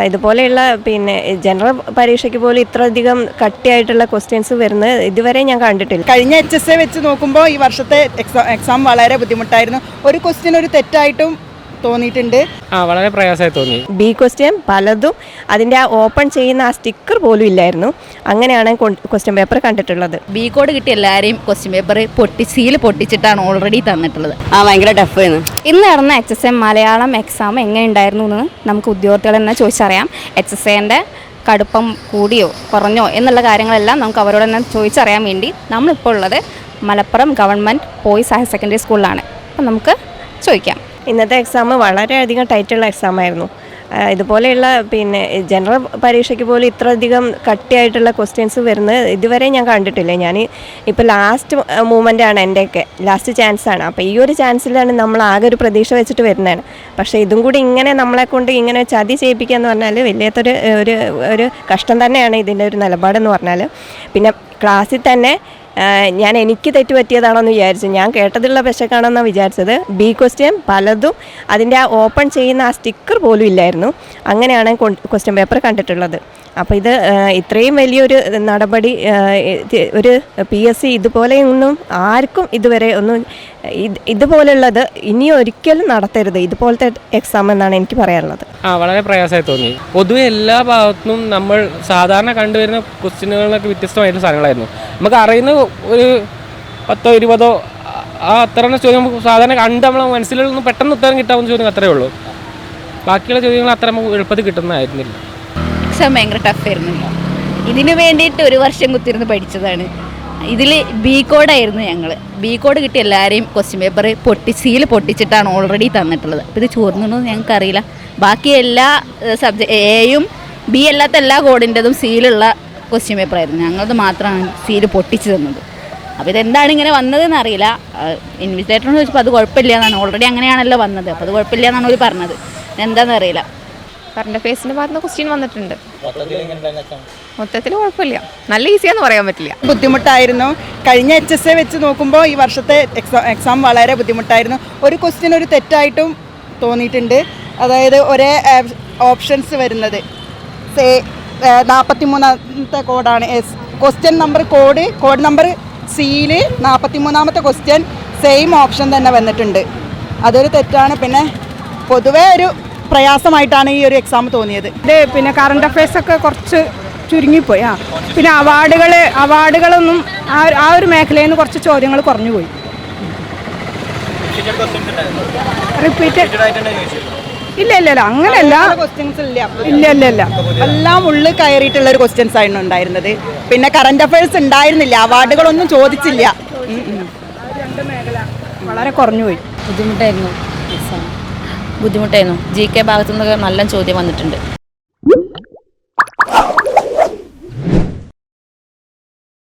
ഇതുപോലെയുള്ള ജനറൽ പരീക്ഷയ്ക്ക് പോലും ഇത്രയധികം കട്ടിയായിട്ടുള്ള ക്വസ്റ്റ്യൻസ് വരുന്നത് ഇതുവരെ ഞാൻ കണ്ടിട്ടില്ല. കഴിഞ്ഞ HSA വെച്ച് നോക്കുമ്പോൾ ഈ വർഷത്തെ എക്സാം വളരെ ബുദ്ധിമുട്ടായിരുന്നു. ഒരു ക്വസ്റ്റ്യൻ ഒരു തെറ്റായിട്ടും തോന്നിയിട്ടുണ്ട്. വളരെ പ്രയാസമായി തോന്നി. ബി ക്വസ്റ്റ്യൻ പലതും അതിൻ്റെ ആ ഓപ്പൺ ചെയ്യുന്ന ആ സ്റ്റിക്കർ പോലും ഇല്ലായിരുന്നു. അങ്ങനെയാണ് ക്വസ്റ്റ്യൻ പേപ്പർ കണ്ടിട്ടുള്ളത്. ബി കോഡ് കിട്ടിയ എല്ലാവരെയും ക്വസ്റ്റ്യൻ പേപ്പർ സീൽ പൊട്ടിച്ചിട്ടാണ് ഓൾറെഡി തന്നിട്ടുള്ളത്. ഭയങ്കര ടഫായിരുന്നു. ഇന്ന് നടന്ന HSA മലയാളം എക്സാം എങ്ങനെ ഉണ്ടായിരുന്നു എന്ന് നമുക്ക് ഉദ്യോഗാർത്ഥികൾ തന്നെ ചോദിച്ചറിയാം. HSAൻ്റെ കടുപ്പം കൂടിയോ കുറഞ്ഞോ എന്നുള്ള കാര്യങ്ങളെല്ലാം നമുക്ക് അവരോട് തന്നെ ചോദിച്ചറിയാൻ വേണ്ടി നമ്മളിപ്പോൾ ഉള്ളത് Malappuram government boys higher secondary സ്കൂളിലാണ്. അപ്പം നമുക്ക് ചോദിക്കാം. ഇന്നത്തെ എക്സാം വളരെയധികം ടൈറ്റുള്ള എക്സാമായിരുന്നു. ഇതുപോലെയുള്ള ജനറൽ പരീക്ഷയ്ക്ക് പോലും ഇത്രയധികം കട്ടിയായിട്ടുള്ള ക്വസ്റ്റ്യൻസ് വരുന്നത് ഇതുവരെ ഞാൻ കണ്ടിട്ടില്ല. ഞാൻ ഇപ്പോൾ ലാസ്റ്റ് മൂമെൻ്റാണ് എൻ്റെയൊക്കെ ലാസ്റ്റ് ചാൻസാണ്. അപ്പോൾ ഈ ഒരു ചാൻസിലാണ് നമ്മൾ ആകെ ഒരു പ്രതീക്ഷ വെച്ചിട്ട് വരുന്നതാണ്. പക്ഷേ ഇതും കൂടി ഇങ്ങനെ നമ്മളെ കൊണ്ട് ഇങ്ങനെ ചതി ചെയ്യിപ്പിക്കുക എന്ന് പറഞ്ഞാൽ വലിയത്തൊരു ഒരു കഷ്ടം തന്നെയാണ് ഇതിൻ്റെ ഒരു നിലപാടെന്ന് പറഞ്ഞാൽ. പിന്നെ ക്ലാസ്സിൽ തന്നെ എനിക്ക് തെറ്റ് പറ്റിയതാണെന്ന് വിചാരിച്ചു. ഞാൻ കേട്ടതുള്ള പെശക്കാണെന്നാണ് വിചാരിച്ചത്. ബി ക്വസ്റ്റ്യൻ പലതും അതിൻ്റെ ആ ഓപ്പൺ ചെയ്യുന്ന ആ സ്റ്റിക്കർ പോലും ഇല്ലായിരുന്നു. അങ്ങനെയാണ് ക്വസ്റ്റ്യൻ പേപ്പർ കണ്ടിട്ടുള്ളത്. അപ്പോൾ ഇത് ഇത്രയും വലിയൊരു നടപടി ഒരു PSC ഇതുപോലെയൊന്നും ആർക്കും ഇതുവരെ ഒന്നും ഇതുപോലുള്ളത് ഇനി ഒരിക്കലും നടത്തരുത് ഇതുപോലത്തെ എക്സാം എന്നാണ് എനിക്ക് പറയാനുള്ളത്. വളരെ പ്രയാസമായി തോന്നി. പൊതുവെ എല്ലാ ഭാഗത്തുനിന്നും നമ്മൾ സാധാരണ കണ്ടുവരുന്ന ക്വസ്റ്റ്യനുകളൊക്കെ വ്യത്യസ്തമായിട്ടുള്ള സാധനങ്ങളായിരുന്നു. നമുക്ക് അറിയുന്ന ഒരു 10 20 അത്ര ചോദ്യം നമുക്ക് സാധാരണ കണ്ട് നമ്മളെ മനസ്സിലൊന്നും പെട്ടെന്ന് ഉത്തരം കിട്ടാവുന്ന ചോദ്യം അത്രയേ ഉള്ളൂ. ബാക്കിയുള്ള ചോദ്യങ്ങൾ അത്ര നമുക്ക് എളുപ്പത്തിൽ കിട്ടുന്നതായിരുന്നില്ല. എക്സാം ഭയങ്കര ടഫായിരുന്നു. ഇതിന് വേണ്ടിയിട്ട് ഒരു വർഷം കുത്തിരുന്ന് പഠിച്ചതാണ്. ഇതിൽ ബി കോഡായിരുന്നു ഞങ്ങൾ. ബി കോഡ് കിട്ടിയ എല്ലാവരെയും ക്വസ്റ്റ്യൻ പേപ്പർ സീൽ പൊട്ടിച്ചിട്ടാണ് ഓൾറെഡി തന്നിട്ടുള്ളത്. അപ്പോൾ ഇത് ചോർന്നുണ്ടോ ഞങ്ങൾക്കറിയില്ല. ബാക്കി എല്ലാ എയും ബി അല്ലാത്ത എല്ലാ കോഡിൻ്റെതും സീലുള്ള ക്വസ്റ്റ്യൻ പേപ്പറായിരുന്നു. ഞങ്ങളത് മാത്രമാണ് സീൽ പൊട്ടിച്ച് തന്നത്. അപ്പോൾ ഇതെന്താണ് ഇങ്ങനെ വന്നതെന്ന് അറിയില്ല. ഇൻവിജിലേറ്ററിനോട് ചോദിച്ചപ്പോൾ അത് കുഴപ്പമില്ല എന്നാണ്. ഓൾറെഡി അങ്ങനെയാണല്ലോ വന്നത്. അപ്പോൾ അത് കുഴപ്പമില്ല എന്നാണ് അവർ പറഞ്ഞത്. എന്താണെന്ന് അറിയില്ല. കറണ്ട് അഫയേഴ്സിൻ്റെ ഭാഗത്ത് ക്വസ്റ്റ്യൻ വന്നിട്ടുണ്ട്. മൊത്തത്തിൽ കുഴപ്പമില്ല. നല്ല ഈസിയാന്ന് പറയാൻ പറ്റില്ല. ബുദ്ധിമുട്ടായിരുന്നു. കഴിഞ്ഞ HSA വെച്ച് നോക്കുമ്പോൾ ഈ വർഷത്തെ എക്സാം വളരെ ബുദ്ധിമുട്ടായിരുന്നു. ഒരു ക്വസ്റ്റ്യൻ ഒരു തെറ്റായിട്ടും തോന്നിയിട്ടുണ്ട്. അതായത് ഒരേ ഓപ്ഷൻസ് വരുന്നത് 43ാമത്തെ കോഡാണ്. ക്വസ്റ്റ്യൻ നമ്പർ കോഡ് നമ്പർ സിയിൽ 43ാമത്തെ ക്വസ്റ്റ്യൻ സെയിം ഓപ്ഷൻ തന്നെ വന്നിട്ടുണ്ട്. അതൊരു തെറ്റാണ്. പിന്നെ പൊതുവേ ഒരു പ്രയാസമായിട്ടാണ് ഈ ഒരു എക്സാം തോന്നിയത്. പിന്നെ കറണ്ട് അഫയേഴ്സ് ഒക്കെ കുറച്ച് ചുരുങ്ങിപ്പോയി. പിന്നെ അവാർഡുകളൊന്നും ആ ഒരു മേഖലയിൽ നിന്ന് കുറച്ച് ചോദ്യങ്ങൾ കുറഞ്ഞുപോയി. റിപ്പീറ്റ് ഇല്ല അങ്ങനെയല്ല. ക്വസ്റ്റ്യൻസ് ഇല്ല എല്ലാം ഉള്ളിൽ കയറിയിട്ടുള്ള ഒരു ക്വസ്റ്റ്യൻസ് ആയിരുന്നു ഉണ്ടായിരുന്നത്. പിന്നെ കറണ്ട് അഫയേഴ്സ് ഉണ്ടായിരുന്നില്ല. അവാർഡുകളൊന്നും ചോദിച്ചില്ല. രണ്ട് മേഖല വളരെ കുറഞ്ഞുപോയി. ബുദ്ധിമുട്ടായിരുന്നു. GK ഭാഗത്തു നിന്നൊക്കെ നല്ല ചോദ്യം വന്നിട്ടുണ്ട്.